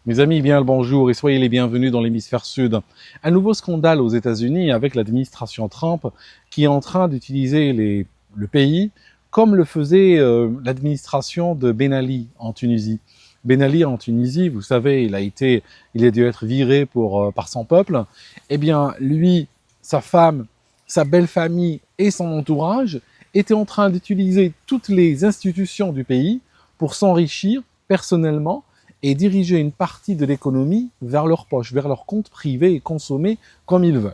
Mes amis, bien le bonjour et soyez les bienvenus dans l'hémisphère sud. Un nouveau scandale aux États-Unis avec l'administration Trump qui est en train d'utiliser le pays comme le faisait l'administration de Ben Ali en Tunisie. Ben Ali en Tunisie, vous savez, il a dû être viré par son peuple. Eh bien, lui, sa femme, sa belle famille et son entourage étaient en train d'utiliser toutes les institutions du pays pour s'enrichir personnellement et diriger une partie de l'économie vers leur poche, vers leur compte privé et consommer comme ils veulent.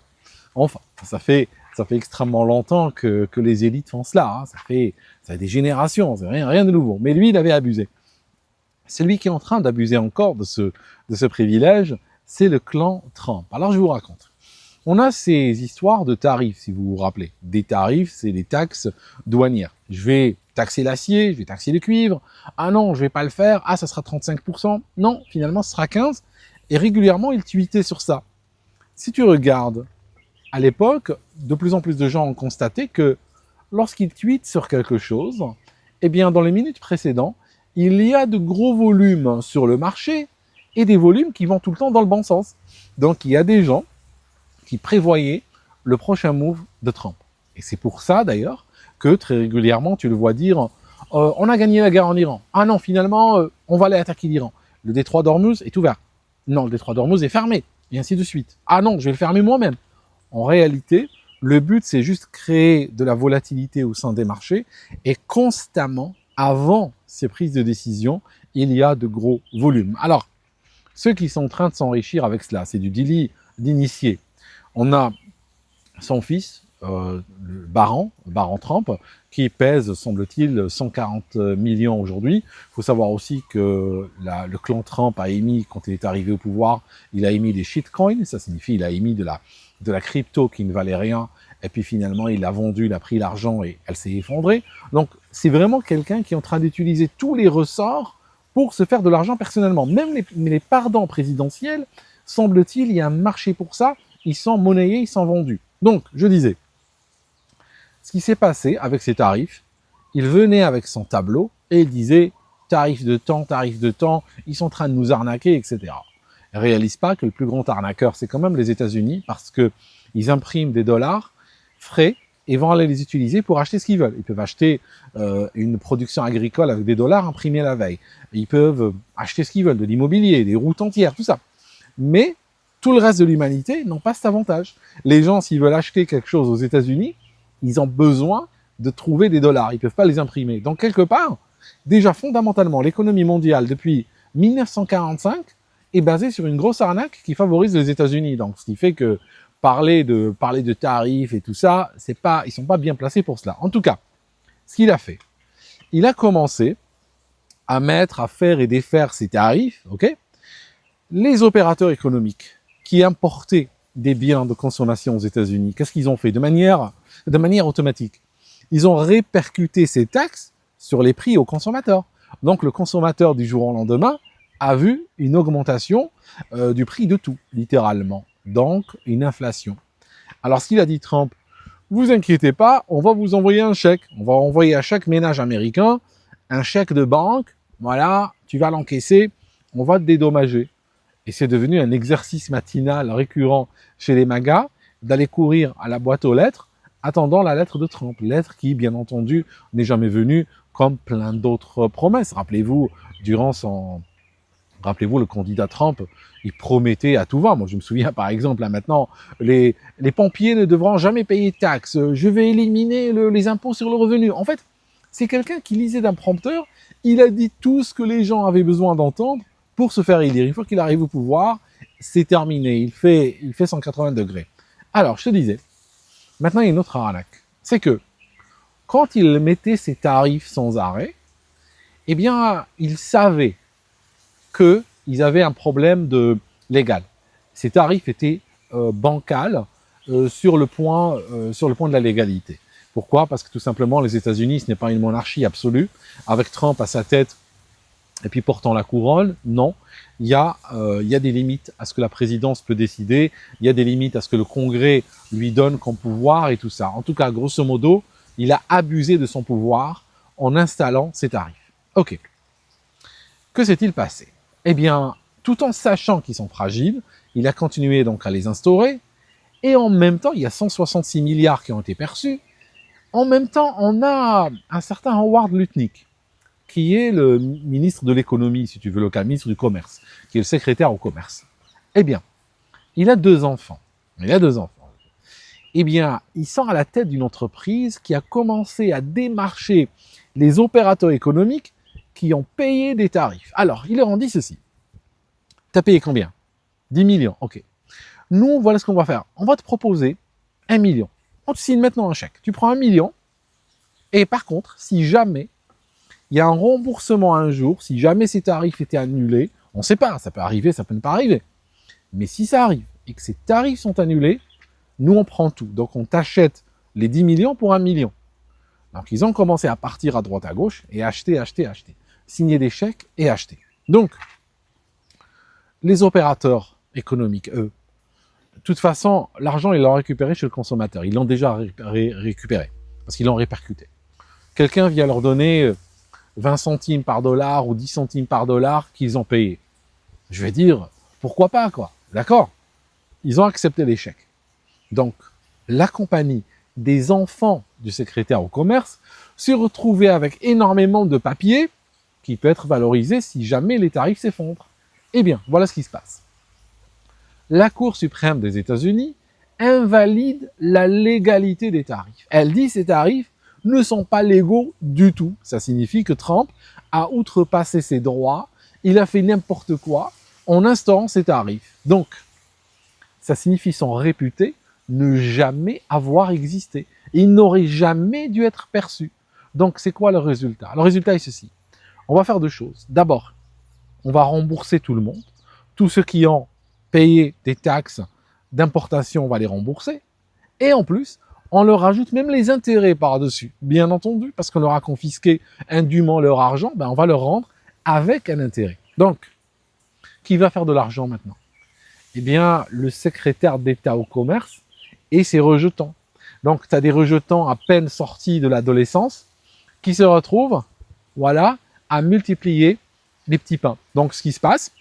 Enfin, ça fait extrêmement longtemps que les élites font cela. Hein. Ça fait des générations, c'est rien de nouveau. Mais lui, il avait abusé. Celui qui est en train d'abuser encore de ce privilège, c'est le clan Trump. Alors, je vous raconte. On a ces histoires de tarifs, si vous vous rappelez. Des tarifs, c'est les taxes douanières. Je vais taxer l'acier, je vais taxer le cuivre. Ah non, je vais pas le faire. Ah, ça sera 35%. Non, finalement, ce sera 15%. Et régulièrement, ils tweetaient sur ça. Si tu regardes, à l'époque, de plus en plus de gens ont constaté que lorsqu'ils tweetent sur quelque chose, eh bien, dans les minutes précédentes, il y a de gros volumes sur le marché et des volumes qui vont tout le temps dans le bon sens. Donc, il y a des gens qui prévoyait le prochain move de Trump. Et c'est pour ça, d'ailleurs, que très régulièrement, tu le vois dire on a gagné la guerre en Iran. Ah non, finalement, on va aller attaquer l'Iran. Le détroit d'Ormuz est ouvert. Non, le détroit d'Ormuz est fermé. Et ainsi de suite. Ah non, je vais le fermer moi-même. En réalité, le but, c'est juste créer de la volatilité au sein des marchés et constamment, avant ces prises de décision, il y a de gros volumes. Alors, ceux qui sont en train de s'enrichir avec cela, c'est du délit d'initié. On a son fils, le baron Trump, qui pèse, semble-t-il, 140 millions aujourd'hui. Il faut savoir aussi que le clan Trump a émis, quand il est arrivé au pouvoir, il a émis des shitcoins, ça signifie il a émis de la crypto qui ne valait rien, et puis finalement il a vendu, il a pris l'argent et elle s'est effondrée. Donc c'est vraiment quelqu'un qui est en train d'utiliser tous les ressorts pour se faire de l'argent personnellement. Même les pardons présidentiels, semble-t-il, il y a un marché pour ça, ils sont monnayés, ils sont vendus. Donc, je disais, ce qui s'est passé avec ces tarifs, il venait avec son tableau et il disait tarif de temps, ils sont en train de nous arnaquer, etc. Ils ne réalisent pas que le plus grand arnaqueur, c'est quand même les États-Unis parce qu'ils impriment des dollars frais et vont aller les utiliser pour acheter ce qu'ils veulent. Ils peuvent acheter une production agricole avec des dollars imprimés la veille. Ils peuvent acheter ce qu'ils veulent, de l'immobilier, des routes entières, tout ça. Mais tout le reste de l'humanité n'ont pas cet avantage. Les gens, s'ils veulent acheter quelque chose aux États-Unis, ils ont besoin de trouver des dollars. Ils ne peuvent pas les imprimer. Donc, quelque part, déjà fondamentalement, l'économie mondiale, depuis 1945, est basée sur une grosse arnaque qui favorise les États-Unis. Donc, ce qui fait que parler de tarifs et tout ça, ils sont pas bien placés pour cela. En tout cas, ce qu'il a fait, il a commencé à faire et défaire ses tarifs, ok? Les opérateurs économiques qui importaient des biens de consommation aux États-Unis, qu'est-ce qu'ils ont fait de manière automatique? Ils ont répercuté ces taxes sur les prix aux consommateurs. Donc le consommateur du jour au lendemain a vu une augmentation du prix de tout, littéralement. Donc une inflation. Alors ce qu'il a dit Trump, vous inquiétez pas, on va vous envoyer un chèque. On va envoyer à chaque ménage américain un chèque de banque. Voilà, tu vas l'encaisser, on va te dédommager. Et c'est devenu un exercice matinal récurrent chez les magas d'aller courir à la boîte aux lettres, attendant la lettre de Trump. Lettre qui, bien entendu, n'est jamais venue comme plein d'autres promesses. Rappelez-vous, le candidat Trump, il promettait à tout va. Moi, je me souviens, par exemple, là maintenant, les pompiers ne devront jamais payer de taxes. Je vais éliminer les impôts sur le revenu. En fait, c'est quelqu'un qui lisait d'un prompteur. Il a dit tout ce que les gens avaient besoin d'entendre pour se faire élire. Une fois qu'il arrive au pouvoir, c'est terminé. Il fait 180 degrés. Alors, je te disais, maintenant, il y a une autre arnaque. C'est que, quand il mettait ses tarifs sans arrêt, eh bien, il savait qu'ils avaient un problème légal. Ces tarifs étaient bancals sur le point de la légalité. Pourquoi? Parce que tout simplement, les États-Unis, ce n'est pas une monarchie absolue. Avec Trump à sa tête, et puis portant la couronne, non. Il y a des limites à ce que la présidence peut décider, il y a des limites à ce que le Congrès lui donne comme pouvoir et tout ça. En tout cas, grosso modo, il a abusé de son pouvoir en installant ces tarifs. Ok. Que s'est-il passé? Eh bien, tout en sachant qu'ils sont fragiles, il a continué donc à les instaurer, et en même temps, il y a 166 milliards qui ont été perçus. En même temps, on a un certain Howard Lutnick, qui est le ministre de l'économie, si tu veux, le ministre du commerce, qui est le secrétaire au commerce. Eh bien, il a deux enfants. Eh bien, il sort à la tête d'une entreprise qui a commencé à démarcher les opérateurs économiques qui ont payé des tarifs. Alors, il leur en dit ceci. T'as payé combien? 10 millions, ok. Nous, voilà ce qu'on va faire. On va te proposer 1 million. On te signe maintenant un chèque. Tu prends 1 million. Et par contre, si jamais il y a un remboursement un jour, si jamais ces tarifs étaient annulés, on ne sait pas, ça peut arriver, ça peut ne pas arriver. Mais si ça arrive et que ces tarifs sont annulés, nous on prend tout. Donc on t'achète les 10 millions pour 1 million. Donc ils ont commencé à partir à droite à gauche et acheter. Signer des chèques et acheter. Donc, les opérateurs économiques, eux, de toute façon, l'argent, ils l'ont récupéré chez le consommateur. Ils l'ont déjà récupéré, parce qu'ils l'ont répercuté. Quelqu'un vient leur donner 20 centimes par dollar ou 10 centimes par dollar qu'ils ont payé. Je vais dire, pourquoi pas, quoi. D'accord? Ils ont accepté les chèques. Donc, la compagnie des enfants du secrétaire au commerce s'est retrouvée avec énormément de papiers qui peut être valorisé si jamais les tarifs s'effondrent. Eh bien, voilà ce qui se passe. La Cour suprême des États-Unis invalide la légalité des tarifs. Elle dit que ces tarifs ne sont pas légaux du tout. Ça signifie que Trump a outrepassé ses droits, il a fait n'importe quoi en instaurant ces tarifs. Donc, ça signifie sont réputés ne jamais avoir existé. Ils n'auraient jamais dû être perçus. Donc, c'est quoi le résultat? Le résultat est ceci. On va faire deux choses. D'abord, on va rembourser tout le monde. Tous ceux qui ont payé des taxes d'importation, on va les rembourser. Et en plus, on leur ajoute même les intérêts par-dessus. Bien entendu, parce qu'on leur a confisqué indûment leur argent, ben on va leur rendre avec un intérêt. Donc, qui va faire de l'argent maintenant? Eh bien, le secrétaire d'État au commerce et ses rejetants. Donc, tu as des rejetants à peine sortis de l'adolescence qui se retrouvent, voilà, à multiplier les petits pains. Donc, ce qui se passe,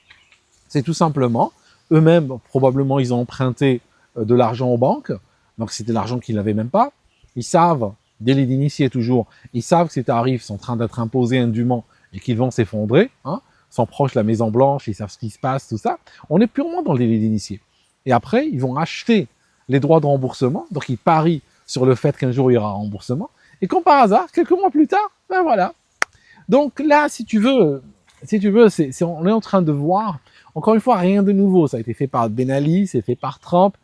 c'est tout simplement, eux-mêmes, probablement, ils ont emprunté de l'argent aux banques. Donc, c'était de l'argent qu'ils n'avaient même pas. Ils savent, dès les initiés toujours, ils savent que ces tarifs sont en train d'être imposés indûment et qu'ils vont s'effondrer. Hein, sont proches de la Maison Blanche, ils savent ce qui se passe, tout ça. On est purement dans le délit d'initié. Et après, ils vont acheter les droits de remboursement. Donc, ils parient sur le fait qu'un jour, il y aura un remboursement. Et comme par hasard, quelques mois plus tard, ben voilà. Donc là, si tu veux, on est en train de voir, encore une fois, rien de nouveau. Ça a été fait par Ben Ali, c'est fait par Trump,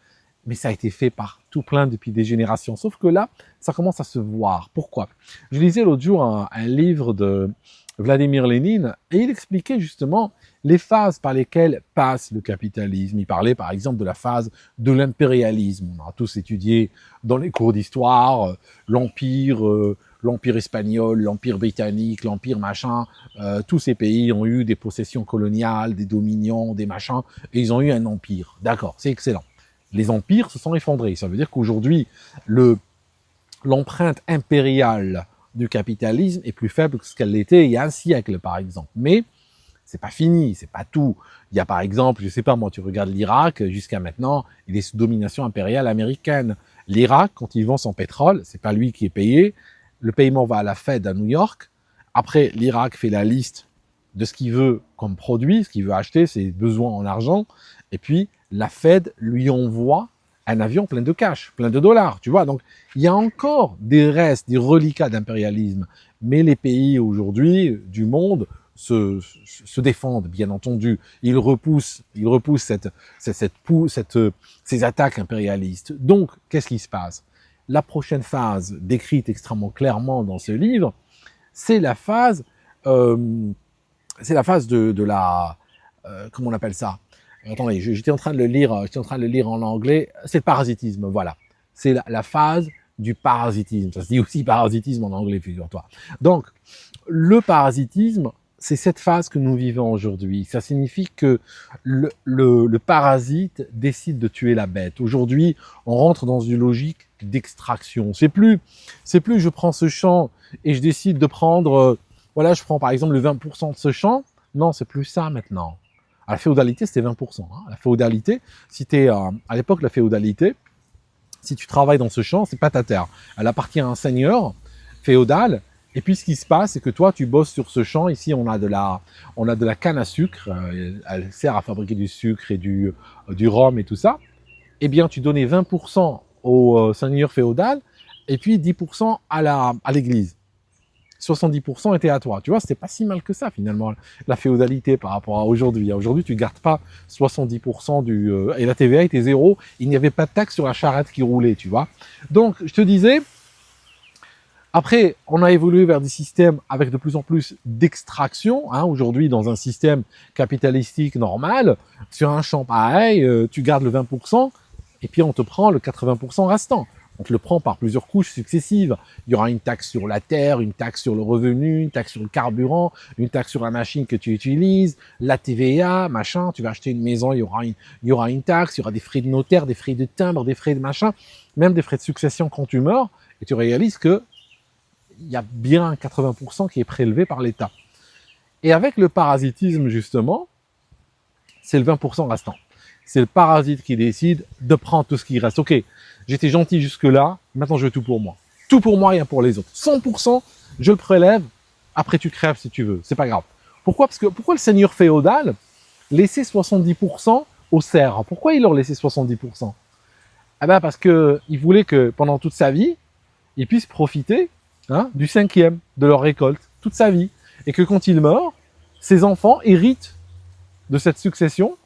mais ça a été fait par tout plein depuis des générations. Sauf que là, ça commence à se voir. Pourquoi? Je lisais l'autre jour un livre de Vladimir Lénine et il expliquait justement les phases par lesquelles passe le capitalisme. Il parlait par exemple de la phase de l'impérialisme. On a tous étudié dans les cours d'histoire l'empire espagnol, l'empire britannique, l'empire machin. Tous ces pays ont eu des possessions coloniales, des dominions, des machins, et ils ont eu un empire. D'accord, c'est excellent. Les empires se sont effondrés. Ça veut dire qu'aujourd'hui, l'empreinte impériale du capitalisme est plus faible que ce qu'elle l'était il y a un siècle, par exemple. Mais c'est pas fini, c'est pas tout. Il y a par exemple, je sais pas moi, tu regardes l'Irak, jusqu'à maintenant, il est sous domination impériale américaine. L'Irak, quand il vend son pétrole, c'est pas lui qui est payé. Le paiement va à la Fed à New York. Après, l'Irak fait la liste de ce qu'il veut comme produit, ce qu'il veut acheter, ses besoins en argent. Et puis, la Fed lui envoie un avion plein de cash, plein de dollars, tu vois. Donc, il y a encore des restes, des reliquats d'impérialisme. Mais les pays aujourd'hui du monde se défendent, bien entendu. Ils repoussent ces attaques impérialistes. Donc, qu'est-ce qui se passe? La prochaine phase, décrite extrêmement clairement dans ce livre, c'est la phase de la comment on appelle ça? Attendez, j'étais en train de le lire en anglais. C'est le parasitisme, voilà. C'est la phase du parasitisme. Ça se dit aussi parasitisme en anglais, figure-toi. Donc, le parasitisme, c'est cette phase que nous vivons aujourd'hui. Ça signifie que le parasite décide de tuer la bête. Aujourd'hui, on rentre dans une logique d'extraction. C'est plus je prends ce champ et je décide de prendre, voilà, je prends par exemple le 20% de ce champ. Non, c'est plus ça maintenant. À la féodalité, c'était 20%. Hein. La féodalité, si tu es à l'époque, la féodalité, si tu travailles dans ce champ, c'est pas ta terre. Elle appartient à un seigneur féodal. Et puis, ce qui se passe, c'est que toi, tu bosses sur ce champ. Ici, on a de la canne à sucre. Elle sert à fabriquer du sucre et du rhum et tout ça. Eh bien, tu donnais 20% au seigneur féodal et puis 10% à l'église. 70% était à toi. Tu vois, c'était pas si mal que ça, finalement, la féodalité par rapport à aujourd'hui. Aujourd'hui, tu gardes pas 70% et la TVA était zéro. Il n'y avait pas de taxe sur la charrette qui roulait, tu vois. Donc, je te disais, après, on a évolué vers des systèmes avec de plus en plus d'extraction. Hein. Aujourd'hui, dans un système capitalistique normal, sur un champ pareil, tu gardes le 20% et puis on te prend le 80% restant. On te le prend par plusieurs couches successives. Il y aura une taxe sur la terre, une taxe sur le revenu, une taxe sur le carburant, une taxe sur la machine que tu utilises, la TVA, machin. Tu vas acheter une maison, il y aura une taxe, il y aura des frais de notaire, des frais de timbre, des frais de machin, même des frais de succession quand tu meurs. Et tu réalises que il y a bien 80% qui est prélevé par l'État. Et avec le parasitisme, justement, c'est le 20% restant. C'est le parasite qui décide de prendre tout ce qui reste. Ok, j'étais gentil jusque-là, maintenant je veux tout pour moi. Tout pour moi, rien pour les autres. 100%, je le prélève, après tu crèves si tu veux, c'est pas grave. Pourquoi le seigneur féodal laissait 70% aux serfs? Pourquoi il leur laissait 70%? Eh ben parce qu'il voulait que pendant toute sa vie, ils puissent profiter du 5e de leur récolte, toute sa vie. Et que quand il meurt, ses enfants héritent de cette succession,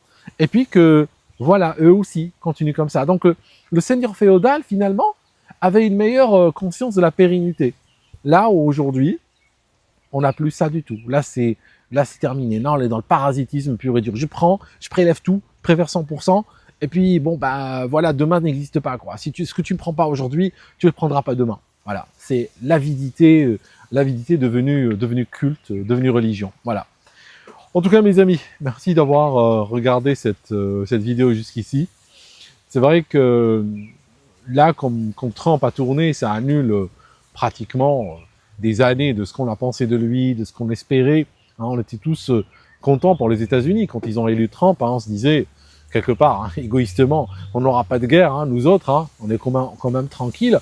et puis que, voilà, eux aussi continuent comme ça. Donc, le seigneur féodal, finalement, avait une meilleure conscience de la pérennité. Là où aujourd'hui, on n'a plus ça du tout. Là, c'est terminé. Non, on est dans le parasitisme pur et dur. Je prélève tout, je préfère 100%, et puis, bon, bah, voilà, demain n'existe pas, quoi. Ce que tu ne prends pas aujourd'hui, tu ne le prendras pas demain. Voilà, c'est l'avidité devenue culte, devenue religion. Voilà. En tout cas, mes amis, merci d'avoir regardé cette vidéo jusqu'ici. C'est vrai que là, comme Trump a tourné, ça annule pratiquement des années de ce qu'on a pensé de lui, de ce qu'on espérait. Hein, on était tous contents pour les États-Unis quand ils ont élu Trump. Hein, on se disait quelque part, égoïstement, on n'aura pas de guerre, nous autres, on est quand même tranquilles.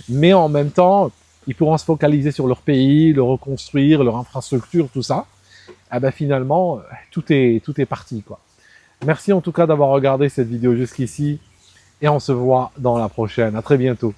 Mais en même temps, ils pourront se focaliser sur leur pays, le reconstruire, leur infrastructure, tout ça. Ah ben finalement, tout est parti, quoi. Merci en tout cas d'avoir regardé cette vidéo jusqu'ici et on se voit dans la prochaine. À très bientôt.